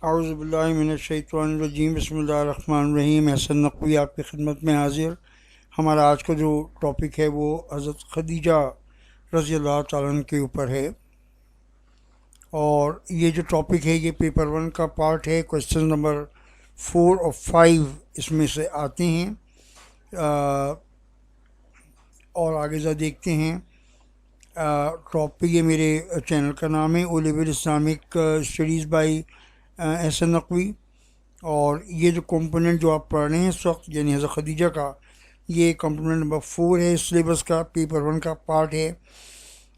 اعوذ باللہ من الشیطان الرجیم، بسم اللہ الرحمن الرحیم۔ احسن نقوی آپ کی خدمت میں حاضر۔ ہمارا آج کا جو ٹاپک ہے وہ حضرت خدیجہ رضی اللہ تعالیٰ عنہ کے اوپر ہے، اور یہ جو ٹاپک ہے یہ پیپر 1 کا پارٹ ہے۔ کویسچن نمبر 4 اور 5 اس میں سے آتے ہیں، اور آگے ذرا دیکھتے ہیں۔ ٹاپک یہ میرے چینل کا نام ہے، O level Islamic studies by Ahsan Naqvi, اور یہ جو کمپوننٹ جو آپ پڑھ رہے ہیں اس وقت یعنی حضرت خدیجہ کا، یہ کمپوننٹ نمبر 4 ہے سلیبس کا، پیپر 1 کا پارٹ ہے،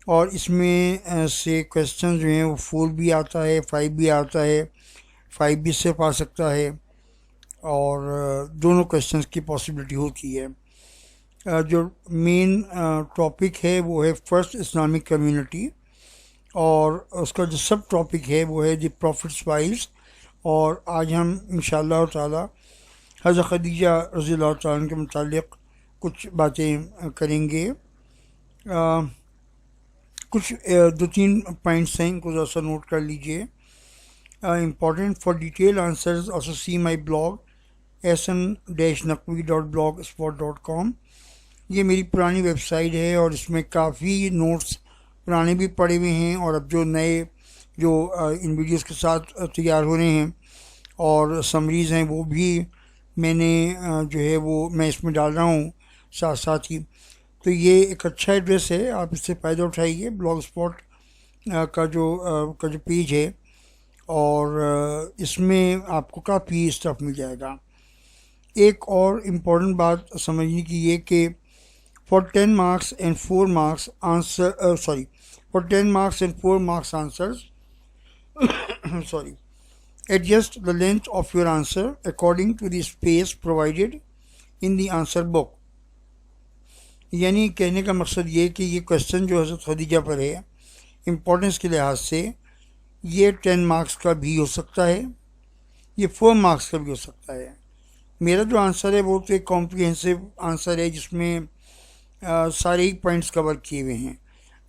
اور اس میں سے کویسچن جو ہیں وہ 4 بھی آتا ہے، 5 بھی آتا ہے، 5 بھی صرف آ سکتا ہے، اور دونوں کویسچنس کی پاسبلٹی ہوتی ہے۔ جو مین ٹاپک ہے وہ ہے فرسٹ اسلامک کمیونٹی، اور اس کا جو سب ٹاپک ہے وہ ہے دی پروفٹس وائفز، اور آج ہم انشاءاللہ تعالی حضرت خدیجہ رضی اللہ تعالیٰ عنہ کے متعلق کچھ باتیں کریں گے۔ کچھ 2-3 پوائنٹس ہیں، ان کو ذرا سا نوٹ کر لیجئے۔ Important for detail answers also see my blog ahsan-naqvi.blogspot.com۔ یہ میری پرانی ویب سائٹ ہے، اور اس میں کافی نوٹس پرانے بھی پڑے ہوئے ہیں، اور اب جو نئے جو ان ویڈیوز کے ساتھ تیار ہو رہے ہیں اور سمریز ہیں وہ بھی میں نے جو ہے وہ میں اس میں ڈال رہا ہوں ساتھ ساتھ ہی۔ تو یہ ایک اچھا ایڈریس ہے، آپ اس سے فائدہ اٹھائیے۔ بلاگ اسپاٹ کا جو پیج ہے، اور اس میں آپ کو کافی اسٹف مل جائے گا۔ ایک اور امپورٹنٹ بات سمجھنے کی یہ کہ for 10 marks and 4 marks answers adjust the length of your answer according to the space provided in the answer book۔ یعنی کہنے کا مقصد یہ کہ یہ کویسچن جو حضرت خدیجہ پر ہے امپورٹنس کے لحاظ سے یہ 10 مارکس کا بھی ہو سکتا ہے، یہ 4 مارکس کا بھی ہو سکتا ہے۔ میرا جو آنسر ہے وہ تو ایک کمپریہنسو آنسر ہے جس میں سارے ہی پوائنٹس کور کیے ہوئے ہیں۔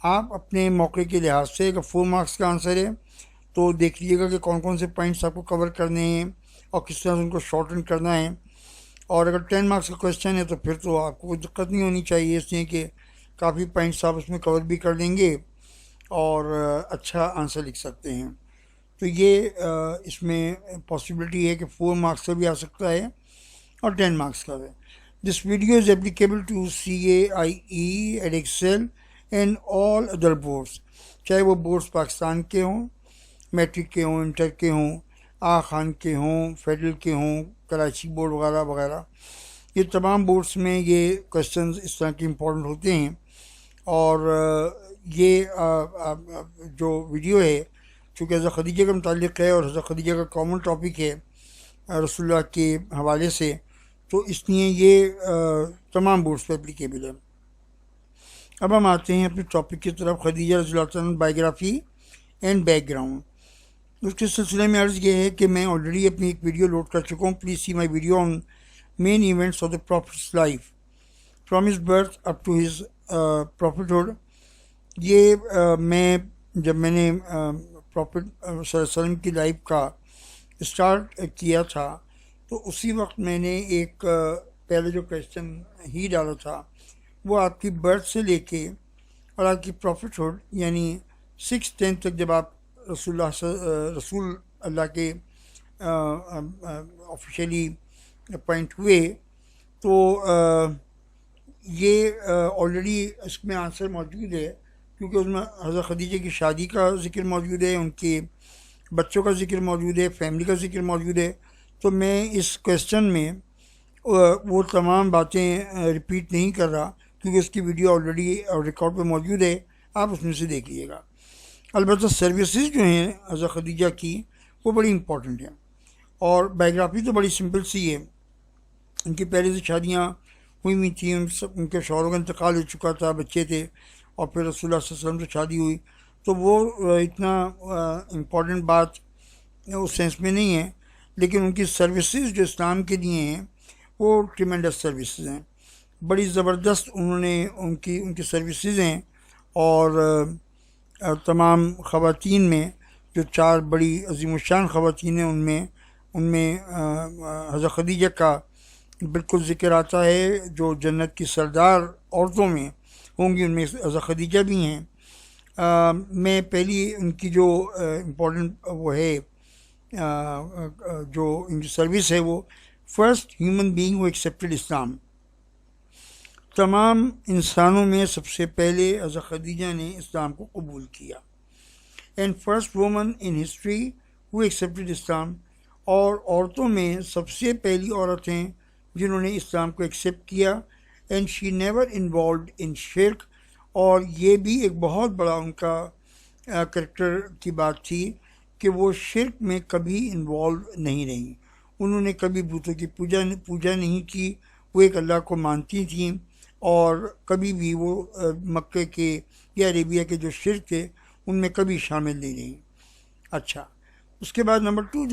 آپ اپنے موقع کے لحاظ سے اگر 4 مارکس کا آنسر ہے تو دیکھ لیجیے گا کہ کون کون سے پوائنٹس آپ کو کور کرنے ہیں اور کس طرح سے ان کو شارٹن کرنا ہے، اور اگر 10 مارکس کا کویسچن ہے تو پھر تو آپ کو کوئی دقت نہیں ہونی چاہیے، اس لیے کہ کافی پوائنٹس آپ اس میں کور بھی کر لیں گے اور اچھا آنسر لکھ سکتے ہیں۔ تو یہ اس میں پاسبلٹی ہے کہ 4 مارکس کا بھی آ سکتا ہے اور 10 مارکس کا بھی۔ This video is applicable to CAIE, Edexcel and all other boards، چاہے وہ بورڈز پاکستان کے ہوں، میٹرک کے ہوں، انٹر کے ہوں، آغا خان کے ہوں، فیڈرل کے ہوں، کراچی بورڈ وغیرہ وغیرہ۔ یہ تمام بورڈز میں یہ کویسچنز اس طرح کے امپورٹنٹ ہوتے ہیں، اور یہ جو ویڈیو ہے چونکہ حضرت خدیجہ کا متعلق ہے اور حضرت خدیجہ کا کامن ٹاپک ہے رسول اللہ کے حوالے سے، تو اس لیے یہ تمام بورڈز پہ اپلیکیبل ہے۔ اب ہم آتے ہیں اپنے ٹاپک کی طرف، خدیجہ رضی اللہ عنہ بائیوگرافی اینڈ بیک گراؤنڈ۔ اس کے سلسلے میں عرض یہ ہے کہ میں آلریڈی اپنی ایک ویڈیو لوڈ کر چکا ہوں، please see my video on main events of the prophet's life from his birth up to his prophethood. یہ جب میں نے پروفٹ صلی اللہ علیہ وسلم کی لائف کا اسٹارٹ کیا تھا تو اسی وقت میں نے ایک پہلے جو کویسچن ہی ڈالا تھا وہ آپ کی برتھ سے لے کے اور آپ کی پروفٹہڈ یعنی 6-10 تک جب آپ رسول اللہ کے آفیشیلی اپوائنٹ ہوئے تو یہ آلریڈی اس میں آنسر موجود ہے، کیونکہ اس میں حضرت خدیجہ کی شادی کا ذکر موجود ہے، ان کے بچوں کا ذکر موجود ہے، فیملی کا ذکر موجود ہے۔ تو میں اس کویسچن میں وہ تمام باتیں ریپیٹ نہیں کر رہا، کیونکہ اس کی ویڈیو آلریڈی ریکارڈ پہ موجود ہے، آپ اس میں سے دیکھ لیجیے گا۔ البتہ سروسز جو ہیں حضرت خدیجہ کی وہ بڑی امپورٹنٹ ہیں، اور بائیوگرافی تو بڑی سمپل سی ہے۔ ان کی پہلے سے شادیاں ہوئی تھیں، ان کے شوہروں کا انتقال ہو چکا تھا، بچے تھے، اور پھر رسول اللہ صلی اللہ علیہ وسلم سے شادی ہوئی، تو وہ اتنا امپورٹنٹ بات اس سینس میں نہیں ہے، لیکن ان کی سروسز جو اسلام کے لیے ہیں وہ ٹریمنڈس سروسز ہیں، بڑی زبردست انہوں نے ان کی سروسز ہیں، اور تمام خواتین میں جو 4 بڑی عظیم الشان خواتین ہیں ان میں حضرت خدیجہ کا بالکل ذکر آتا ہے، جو جنت کی سردار عورتوں میں ہوں گی، ان میں حضرت خدیجہ بھی ہیں۔ میں پہلی ان کی جو امپورٹنٹ وہ ہے جو ان کی سروس ہے، وہ فرسٹ ہیومن بینگ ہو ایکسیپٹڈ اسلام، تمام انسانوں میں سب سے پہلے حضرت خدیجہ نے اسلام کو قبول کیا، and first woman in history who accepted Islam, اور عورتوں میں سب سے پہلی عورت ہیں جنہوں نے اسلام کو ایکسیپٹ کیا، and she never involved in شرک، اور یہ بھی ایک بہت بڑا ان کا کریکٹر کی بات تھی کہ وہ شرک میں کبھی انوالو نہیں رہیں، انہوں نے کبھی بتوں کی پوجا نہیں کی، وہ ایک اللہ کو مانتی تھیں، اور کبھی بھی وہ مکے کے یا عربیہ کے جو شرک تھے ان میں کبھی شامل نہیں رہیں۔ اچھا، اس کے بعد نمبر 2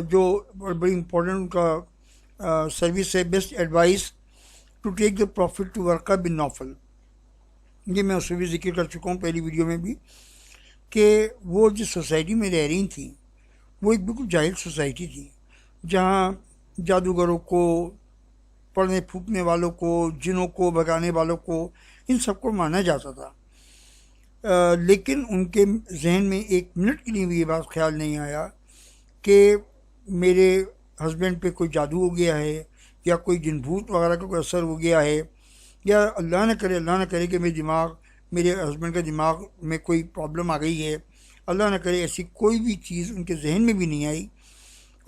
جو بڑی امپورٹنٹ ان کا سروس ہے، best advice to take the prophet to Waraqa bin Nawfal. یہ میں اس میں بھی ذکر کر چکا ہوں پہلی ویڈیو میں بھی، کہ وہ جس سوسائٹی میں رہ رہی تھیں وہ ایک بالکل جاہل سوسائٹی تھی، جہاں جادوگروں کو، پڑھنے پھونکنے والوں کو، جنوں کو بھگانے والوں کو، ان سب کو مانا جاتا تھا، لیکن ان کے ذہن میں ایک منٹ کے لیے بھی یہ بات خیال نہیں آیا کہ میرے ہسبینڈ پہ کوئی جادو ہو گیا ہے، یا کوئی جن بھوت وغیرہ کا کوئی اثر ہو گیا ہے، یا اللہ نہ کرے کہ میرے ہسبینڈ کا دماغ میں کوئی پرابلم آ گئی ہے، اللہ نہ کرے ایسی کوئی بھی چیز ان کے ذہن میں بھی نہیں آئی،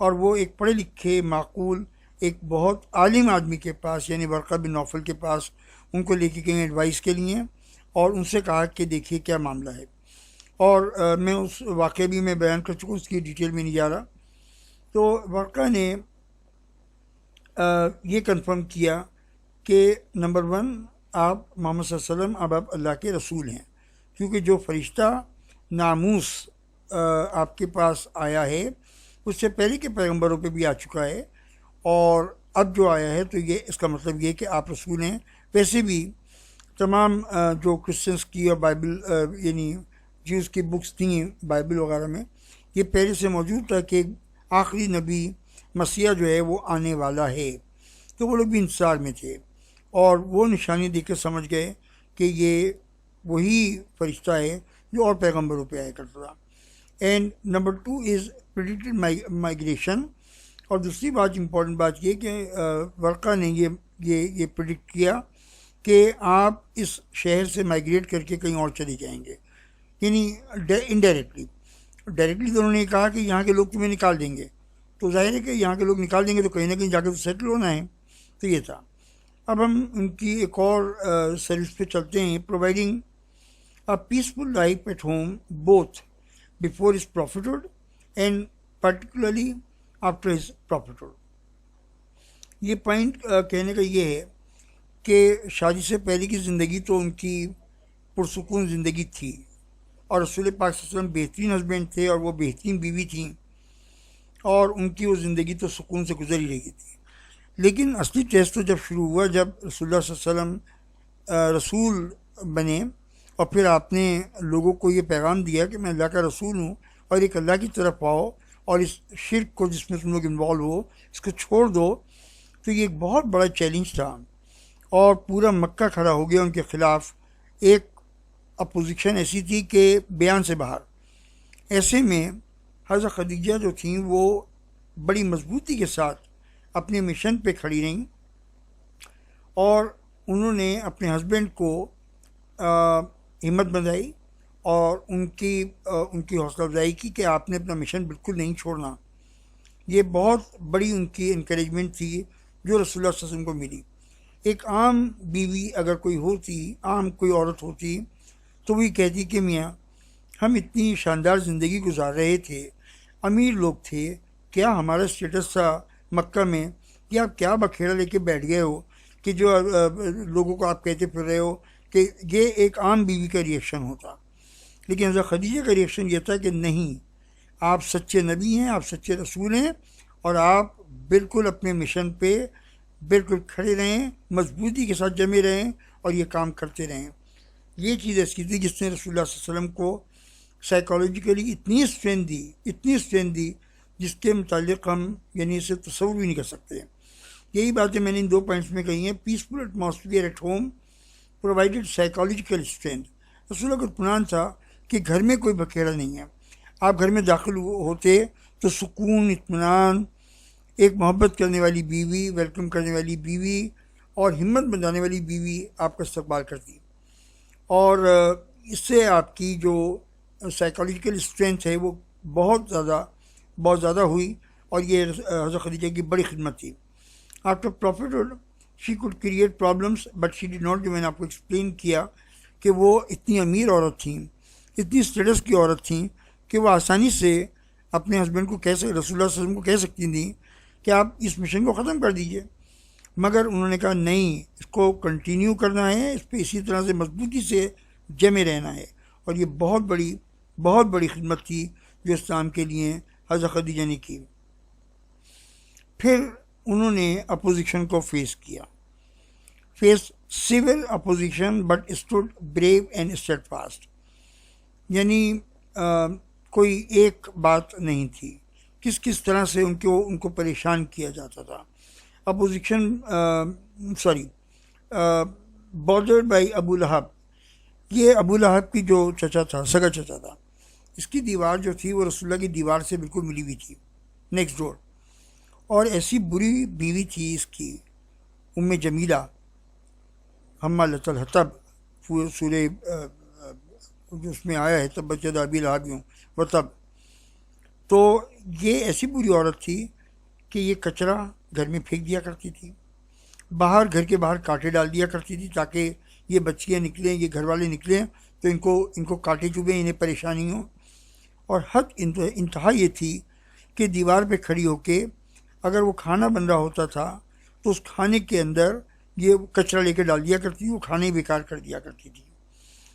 اور وہ ایک پڑھے لکھے معقول ایک بہت عالم آدمی کے پاس، یعنی ورقہ بن نوفل کے پاس ان کو لے کے گئے ایڈوائس کے لیے، اور ان سے کہا کہ دیکھیے کیا معاملہ ہے، اور میں اس واقعے بھی میں بیان کر چکا ہوں، اس کی ڈیٹیل میں نہیں جا رہا۔ تو ورقہ نے یہ کنفرم کیا کہ نمبر 1 آپ محمد صلی اللہ علیہ وسلم اب آپ اللہ کے رسول ہیں، کیونکہ جو فرشتہ ناموس آپ کے پاس آیا ہے اس سے پہلے کے پیغمبروں پہ بھی آ چکا ہے، اور اب جو آیا ہے تو یہ اس کا مطلب یہ کہ آپ رسول ہیں۔ ویسے بھی تمام جو کرسچنس کی اور بائبل یعنی جیوز کی بکس تھیں بائبل وغیرہ میں، یہ پہلے سے موجود تھا کہ آخری نبی مسیح جو ہے وہ آنے والا ہے، تو وہ لوگ بھی انتظار میں تھے، اور وہ نشانی دیکھ کے سمجھ گئے کہ یہ وہی فرشتہ ہے جو اور پیغمبروں پہ آیا کرتا تھا۔ اینڈ نمبر 2 از پریڈکٹڈ مائگریشن، اور دوسری بات امپورٹنٹ بات یہ کہ ورقہ نے یہ پریڈکٹ کیا کہ آپ اس شہر سے مائگریٹ کر کے کہیں اور چلے جائیں گے، یعنی انڈائریکٹلی تو انہوں نے کہا کہ یہاں کے لوگ تمہیں نکال دیں گے، تو ظاہر ہے کہ یہاں کے لوگ نکال دیں گے تو کہیں نہ کہیں جا کے تو سیٹل ہونا ہے، تو یہ تھا۔ اب ہم ان کی ایک اور سروس پہ چلتے ہیں، providing a peaceful life at home both before his prophethood and particularly after his prophethood. یہ پوائنٹ کہنے کا یہ ہے کہ شادی سے پہلے کی زندگی تو ان کی پرسکون زندگی تھی، اور رسول پاک صلی اللہ علیہ وسلم بہترین ہسبینڈ تھے اور وہ بہترین بیوی تھیں، اور ان کی وہ زندگی تو سکون سے گزر ہی رہی تھی، لیکن اصلی ٹیسٹ تو جب شروع ہوا جب رسول اللہ صلی اللہ علیہ وسلم رسول بنے، اور پھر آپ نے لوگوں کو یہ پیغام دیا کہ میں اللہ کا رسول ہوں، اور ایک اللہ کی طرف آؤ، اور اس شرک کو جس میں تم لوگ انوالو ہو اس کو چھوڑ دو، تو یہ ایک بہت بڑا چیلنج تھا، اور پورا مکہ کھڑا ہو گیا ان کے خلاف، ایک اپوزیشن ایسی تھی کہ بیان سے باہر۔ ایسے میں حضرت خدیجہ جو تھیں وہ بڑی مضبوطی کے ساتھ اپنے مشن پہ کھڑی رہیں، اور انہوں نے اپنے ہسبینڈ کو ہمت بندھائی اور ان کی حوصلہ افزائی کی کہ آپ نے اپنا مشن بالکل نہیں چھوڑنا۔ یہ بہت بڑی ان کی انکریجمنٹ تھی جو رسول اللہ صلی اللہ علیہ وسلم کو ملی۔ ایک عام بیوی اگر کوئی ہوتی، عام کوئی عورت ہوتی، تو وہی کہتی کہ میاں ہم اتنی شاندار زندگی گزار رہے تھے، امیر لوگ تھے، کیا ہمارا اسٹیٹس تھا مکہ میں، کہ آپ کیا بکھیڑا لے کے بیٹھ گئے ہو کہ جو لوگوں کو آپ کہتے پھر رہے ہو، کہ یہ ایک عام بیوی کا ریئیکشن ہوتا۔ لیکن حضرت خدیجہ کا ریئیکشن یہ تھا کہ نہیں، آپ سچے نبی ہیں، آپ سچے رسول ہیں، اور آپ بالکل اپنے مشن پہ بالکل کھڑے رہیں، مضبوطی کے ساتھ جمے رہیں، اور یہ کام کرتے رہیں۔ یہ چیز ایسی تھی جس نے رسول اللہ صلی اللہ علیہ وسلم کو سائیکالوجیکلی اتنی اسٹرینتھ دی جس کے متعلق ہم یعنی اسے تصور بھی نہیں کر سکتے. یہی باتیں میں نے ان 2 پوائنٹس میں کہی ہیں. Peaceful atmosphere at home provided psychological strength. رسول کا اطمینان تھا کہ گھر میں کوئی بکھیڑا نہیں ہے. آپ گھر میں داخل ہوتے تو سکون، اطمینان، ایک محبت کرنے والی بیوی، ویلکم کرنے والی بیوی اور ہمت بندانے والی بیوی آپ کا استقبال کرتی. اور اس سے آپ کی جو سائیکالوجیکل اسٹرینتھ ہے وہ بہت زیادہ ہوئی. اور یہ حضرت خدیجہ کی بڑی خدمت تھی. After prophethood she could create problems but she did not. جو میں نے آپ کو ایکسپلین کیا کہ وہ اتنی امیر عورت تھیں، اتنی اسٹیٹس کی عورت تھیں کہ وہ آسانی سے اپنے ہسبینڈ کو رسول اللہ صلی اللہ علیہ وسلم کو کہہ سکتی تھیں کہ آپ اس مشن کو ختم کر دیجئے. مگر انہوں نے کہا نہیں، اس کو کنٹینیو کرنا ہے، اس پہ اسی طرح سے مضبوطی سے جمے رہنا ہے. اور یہ بہت بڑی خدمت تھی جو اسلام کے لیے حضرت خدیجہ نے کی. پھر انہوں نے اپوزیشن کو فیس کیا. Face severe opposition but stood brave and steadfast. یعنی کوئی ایک بات نہیں تھی، کس طرح سے ان کو پریشان کیا جاتا تھا. اپوزیشن بارڈرڈ بائی ابو لہب. یہ ابو لہب کی جو چچا تھا، سگا چچا تھا، اس کی دیوار جو تھی وہ رسول اللہ کی دیوار سے بالکل ملی ہوئی تھی، نیکسٹ ڈور. اور ایسی بری بیوی تھی اس کی، ام جمیلہ حمالۃ الحطب. سورہ جو اس میں آیا ہے تبت یدا ابی لہب وتب. تو یہ ایسی بری عورت تھی کہ یہ کچرا گھر میں پھینک دیا کرتی تھی، گھر کے باہر کانٹے ڈال دیا کرتی تھی تاکہ یہ بچیاں نکلیں، یہ گھر والے نکلیں تو ان کو کانٹے چبھیں، انہیں پریشانی ہو. اور حد انتہا یہ تھی کہ دیوار پہ کھڑی ہو کے اگر وہ کھانا بن رہا ہوتا تھا تو اس کھانے کے اندر یہ کچرا لے کے ڈال دیا کرتی تھی، وہ کھانے ہی بیکار کر دیا کرتی تھی.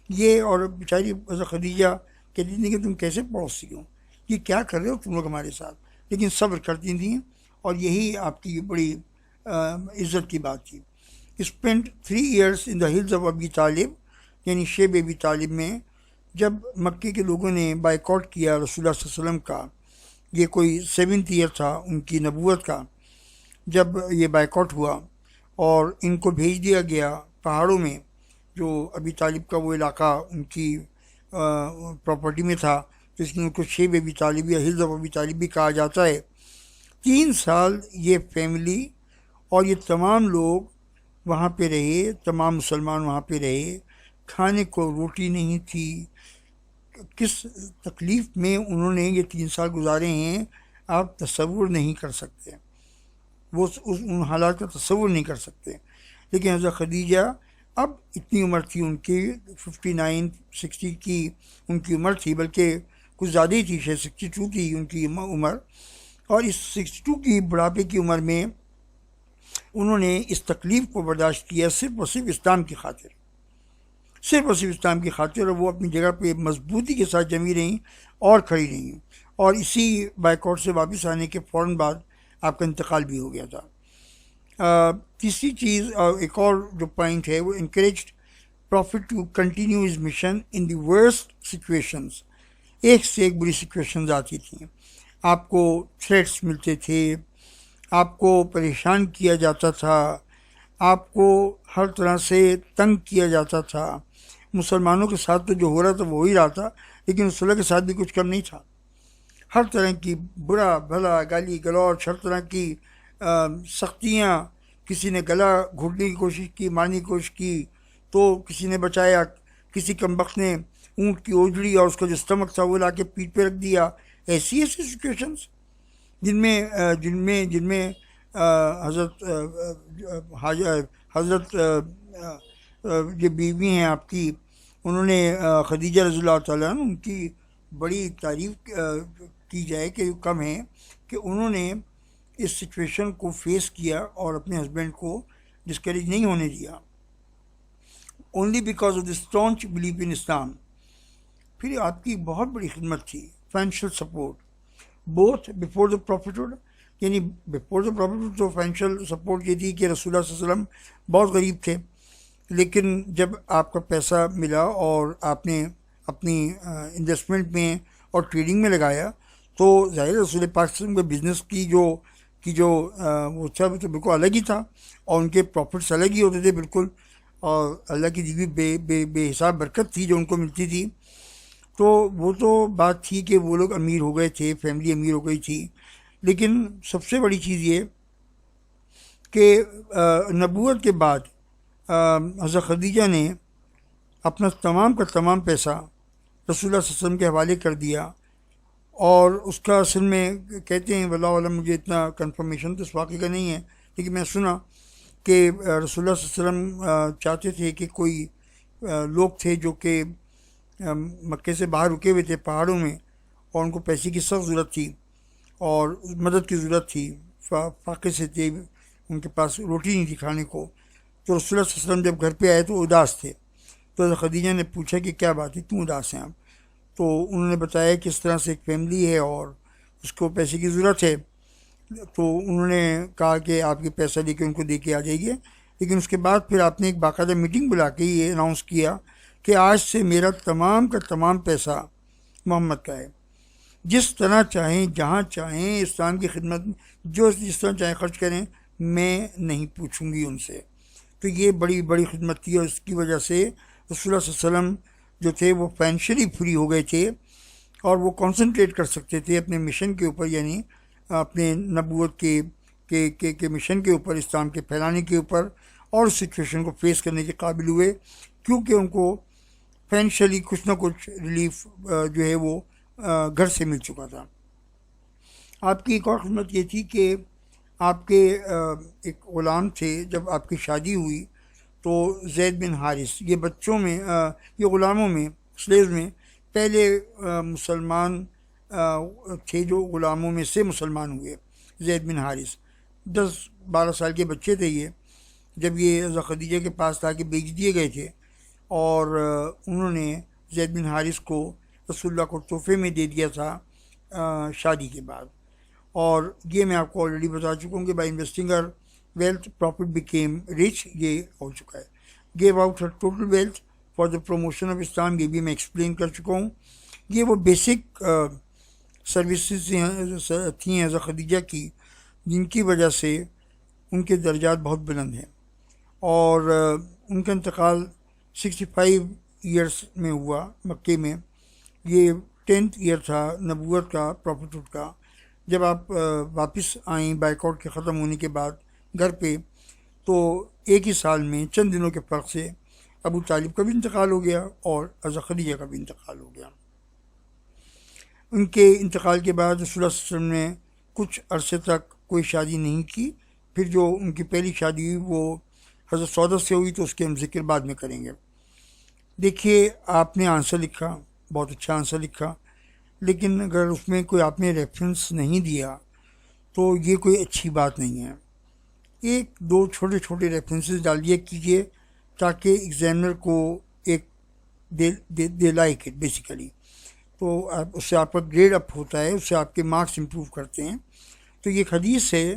یہ اور بیچاری حضرت خدیجہ کہتی تھیں کہ تم کیسے پڑوسی ہو، یہ کیا کر رہے ہو تم لوگ ہمارے ساتھ، لیکن صبر کرتی تھیں. اور یہی آپ کی بڑی عزت کی بات تھی. Spend 3 years in the Hills of ابی طالب، یعنی شیب ابی طالب میں. جب مکے کے لوگوں نے بائیکاٹ کیا رسول اللہ صلی اللہ علیہ وسلم کا، یہ کوئی 7th year تھا ان کی نبوت کا، جب یہ بائیکاٹ ہوا اور ان کو بھیج دیا گیا پہاڑوں میں، جو ابی طالب کا وہ علاقہ ان کی پراپرٹی میں تھا، تو اس لیے ان کو شیب ابی طالب یا ہلز آف ابی طالب بھی کہا جاتا ہے. 3 سال یہ فیملی اور یہ تمام لوگ وہاں پہ رہے، تمام مسلمان وہاں پہ رہے. کھانے کو روٹی نہیں تھی. کس تکلیف میں انہوں نے یہ 3 سال گزارے ہیں آپ تصور نہیں کر سکتے، وہ ان حالات کا تصور نہیں کر سکتے. لیکن حضرت خدیجہ اب اتنی عمر تھی ان کی، 59-60 کی ان کی عمر تھی، بلکہ کچھ زیادہ ہی تھی، 62 تھی ان کی عمر. اور اس 62 کی بڑھاپے کی عمر میں انہوں نے اس تکلیف کو برداشت کیا صرف اور صرف اسلام کی خاطر، اور وہ اپنی جگہ پہ مضبوطی کے ساتھ جمی رہیں اور کھڑی رہیں. اور اسی بائیکاٹ سے واپس آنے کے فوراً بعد آپ کا انتقال بھی ہو گیا تھا. تیسری چیز ایک اور جو پوائنٹ ہے وہ encouraged prophet to continue his mission in the worst situations. ایک سے ایک بری سچویشنز آتی تھیں، آپ کو تھریٹس ملتے تھے، آپ کو پریشان کیا جاتا تھا، آپ کو ہر طرح سے تنگ کیا جاتا تھا. مسلمانوں کے ساتھ تو جو ہو رہا تھا وہ ہو ہی رہا تھا، لیکن رسول اللہ کے ساتھ بھی کچھ کم نہیں تھا. ہر طرح کی برا بھلا گالی گلوچ، ہر طرح کی سختیاں. کسی نے گلا گھوٹنے کی کوشش کی، مارنے کی کوشش کی تو کسی نے بچایا، کسی کمبخت نے اونٹ کی اوجڑی اور اس کا جو اسٹمک تھا وہ لا کے پیٹھ پہ رکھ دیا. ایسی سچویشنز جن میں حضرت جو بیوی ہیں آپ کی، انہوں نے خدیجہ رضی اللہ تعالیٰ عنہ، ان کی بڑی تعریف کی جائے کہ کم ہے کہ انہوں نے اس سچویشن کو فیس کیا اور اپنے ہسبینڈ کو ڈسکریج نہیں ہونے دیا، only because of the staunch belief in Islam. پھر آپ کی بہت بڑی خدمت تھی، financial support both before the prophethood. یعنی بفور دا پروفیٹہڈ تو فائنینشیل سپورٹ یہ تھی کہ رسول اللہ صلی اللہ علیہ وسلم بہت غریب تھے، لیکن جب آپ کا پیسہ ملا اور آپ نے اپنی انویسٹمنٹ میں اور ٹریڈنگ میں لگایا تو ظاہر رسول پاک صلی اللہ علیہ وسلم کے بزنس کی جو وہ تھا وہ تو بالکل الگ ہی تھا، اور ان کے پروفٹس الگ ہی ہوتے تھے بالکل، اور اللہ کی دی ہوئی بے حساب برکت تھی جو ان کو ملتی تھی۔ تو وہ تو بات تھی کہ وہ لوگ امیر ہو گئے تھے، فیملی امیر ہو گئی تھی، لیکن سب سے بڑی چیز یہ کہ نبوت کے بعد حضرت خدیجہ نے اپنا تمام کا تمام پیسہ رسول اللہ صلی اللہ علیہ وسلم کے حوالے کر دیا، اور اس کا اصل میں کہتے ہیں واللہ اعلم، مجھے اتنا کنفرمیشن تو اس واقعے کا نہیں ہے، لیکن میں سنا کہ رسول اللہ صلی اللہ علیہ وسلم چاہتے تھے کہ کوئی لوگ تھے جو کہ مکے سے باہر رکے ہوئے تھے پہاڑوں میں، اور ان کو پیسے کی سخت ضرورت تھی اور مدد کی ضرورت تھی، فاقے سے تھے، ان کے پاس روٹی نہیں تھی کھانے کو، تو رسول اللہ صلی اللہ علیہ وسلم جب گھر پہ آئے تو اداس تھے، تو حضرت خدیجہ نے پوچھا کہ کیا بات ہے، کیوں اداس ہیں آپ؟ تو انہوں نے بتایا کہ اس طرح سے ایک فیملی ہے اور اس کو پیسے کی ضرورت ہے، تو انہوں نے کہا کہ آپ کے پیسہ لے کے ان کو دے کے آ جائیے، لیکن اس کے بعد پھر آپ نے ایک باقاعدہ میٹنگ بلا کے یہ اناؤنس کیا کہ آج سے میرا تمام کا تمام پیسہ محمد کا ہے، جس طرح چاہیں جہاں چاہیں اسلام کی خدمت جس طرح چاہیں خرچ کریں، میں نہیں پوچھوں گی ان سے۔ تو یہ بڑی بڑی خدمت تھی، اور اس کی وجہ سے رسول اللہ صلی اللہ علیہ وسلم جو تھے وہ فائنینشلی فری ہو گئے تھے، اور وہ کنسنٹریٹ کر سکتے تھے اپنے مشن کے اوپر، یعنی اپنے نبوت کے مشن کے اوپر، اسلام کے پھیلانے کے اوپر، اور سچویشن کو فیس کرنے کے قابل ہوئے، کیونکہ ان کو فائنینشلی کچھ نہ کچھ ریلیف جو ہے وہ گھر سے مل چکا تھا۔ آپ کی ایک اور خدمت یہ تھی کہ آپ کے ایک غلام تھے، جب آپ کی شادی ہوئی تو زید بن حارث، یہ بچوں میں یہ غلاموں میں سلیوز میں پہلے مسلمان تھے جو غلاموں میں سے مسلمان ہوئے، زید بن حارث 10-12 سال کے بچے تھے یہ، جب یہ حضرت خدیجہ کے پاس لا کے بیچ دیے گئے تھے، اور انہوں نے زید بن حارث کو رسول اللہ کو تحفے میں دے دیا تھا شادی کے بعد، اور یہ میں آپ کو آلریڈی بتا چکا ہوں کہ by investing her wealth prophet became rich, یہ ہو چکا ہے۔ Gave out her total wealth for the promotion of Islam, یہ بھی میں ایکسپلین کر چکا ہوں۔ یہ وہ بیسک سروسز تھیں حضرت خدیجہ کی جن کی وجہ سے ان کے درجات بہت بلند ہیں، اور ان کا انتقال 65 ایئرس میں ہوا مکے میں، یہ 10th ایئر تھا نبوت کا، پروفٹہڈ کا۔ جب آپ واپس آئیں بائیک آؤٹ کے ختم ہونے کے بعد گھر پہ، تو ایک ہی سال میں چند دنوں کے فرق سے ابو طالب کا بھی انتقال ہو گیا اور حضرت خدیجہ کا بھی انتقال ہو گیا۔ ان کے انتقال کے بعد رسول اللہ صلی اللہ علیہ وسلم نے کچھ عرصے تک کوئی شادی نہیں کی، پھر جو ان کی پہلی شادی ہوئی وہ حضرت سعودہ سے ہوئی، تو اس کے ہم ذکر بعد میں کریں گے۔ دیکھیے، آپ نے آنسر لکھا، بہت اچھا آنسر لکھا، لیکن اگر اس میں کوئی آپ نے ریفرنس نہیں دیا تو یہ کوئی اچھی بات نہیں ہے۔ ایک دو چھوٹے چھوٹے ریفرنسز ڈال دیا کیجیے تاکہ ایگزامنر کو ایک دے لائک اٹ بیسیکلی، تو اس سے آپ کا گریڈ اپ ہوتا ہے، اس سے آپ کے مارکس امپروو کرتے ہیں۔ تو یہ ایک حدیث ہے،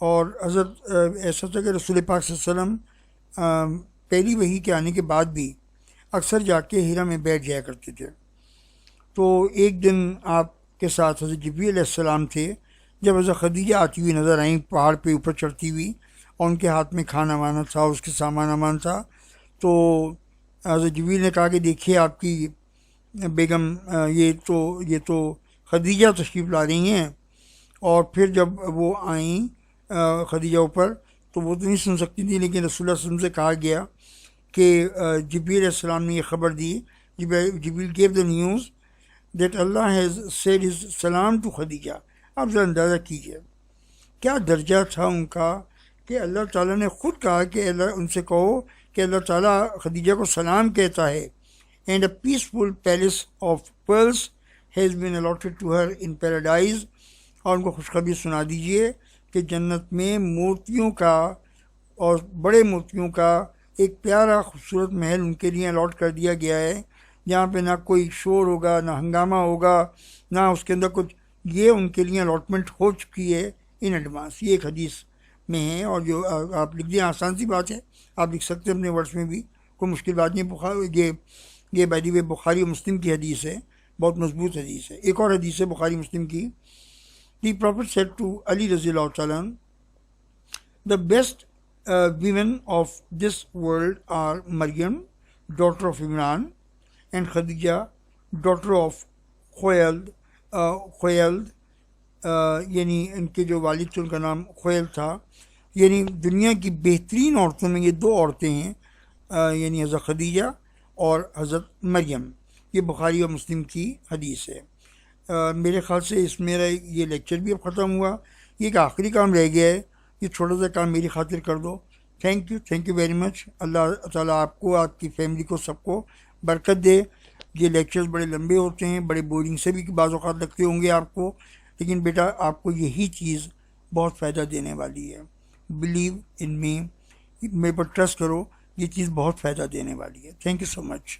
اور حضرت ایسا تھا کہ رسول پاک صلی اللہ علیہ وسلم پہلی وحی کے آنے کے بعد بھی اکثر جا کے ہیرا میں بیٹھ جایا کرتے تھے۔ تو ایک دن آپ کے ساتھ حضرت جبریل علیہ السلام تھے، جب حضرت خدیجہ آتی ہوئی نظر آئیں پہاڑ پہ اوپر چڑھتی ہوئی، اور ان کے ہاتھ میں کھانا وانا تھا، اس کے سامان امان تھا، تو حضرت جبریل نے کہا کہ دیکھیے آپ کی بیگم یہ تو خدیجہ تشریف لا رہی ہیں۔ اور پھر جب وہ آئیں خدیجہ اوپر تو وہ تو نہیں سن سکتی تھی، لیکن رسول اللہ صلی اللہ علیہ وسلم سے کہا گیا کہ جبریل علیہ السلام نے یہ خبر دی، Jibreel gave the news that Allah has said his سلام ٹو خدیجہ۔ آپ ذرا اندازہ کیجیے کیا درجہ تھا ان کا کہ اللہ تعالیٰ نے خود کہا کہ ان سے کہو کہ اللہ تعالیٰ خدیجہ کو سلام کہتا ہے، and a peaceful palace of pearls has been allotted to her in paradise, اور ان کو خوشخبری سنا دیجیے کہ جنت میں مورتیوں کا اور بڑے مورتیوں کا ایک پیارا خوبصورت محل ان کے لیے الاٹ کر دیا گیا ہے، جہاں پہ نہ کوئی شور ہوگا، نہ ہنگامہ ہوگا، نہ اس کے اندر کچھ، یہ ان کے لیے الاٹمنٹ ہو چکی ہے ان ایڈوانس۔ یہ ایک حدیث میں ہے، اور جو آپ لکھ دیں آسان سی بات ہے، آپ لکھ سکتے ہیں اپنے ورڈس میں بھی، کوئی مشکل بات نہیں۔ یہ بائی دی وے بخاری و مسلم کی حدیث ہے، بہت مضبوط حدیث ہے۔ ایک اور حدیث ہے بخاری مسلم کی، دی پروفٹ سیڈ ٹو علی رضی اللہ تعالیٰ عنہ، the best women of this world are Maryam, daughter of Imran, and Khadija, daughter of خویلد، یعنی ان کے جو والد تھے ان کا نام خویل تھا۔ یعنی دنیا کی بہترین عورتوں میں یہ دو عورتیں ہیں، یعنی حضرت خدیجہ اور حضرت مریم۔ یہ بخاری اور مسلم کی حدیث ہے۔ میرے خیال سے میرا یہ لیکچر بھی اب ختم ہوا۔ یہ ایک آخری کام رہ گیا ہے، یہ چھوٹا سا کام میری خاطر کر دو۔ Thank you very much. اللہ تعالیٰ آپ کو، آپ کی فیملی کو، سب کو برکت دے۔ یہ لیکچرز بڑے لمبے ہوتے ہیں، بڑے بورنگ سے بھی بعض اوقات لگتے ہوں گے آپ کو، لیکن بیٹا آپ کو یہی چیز بہت فائدہ دینے والی ہے۔ بلیو ان می، میرے پر ٹرسٹ کرو، یہ چیز بہت فائدہ دینے والی ہے۔ Thank you so much.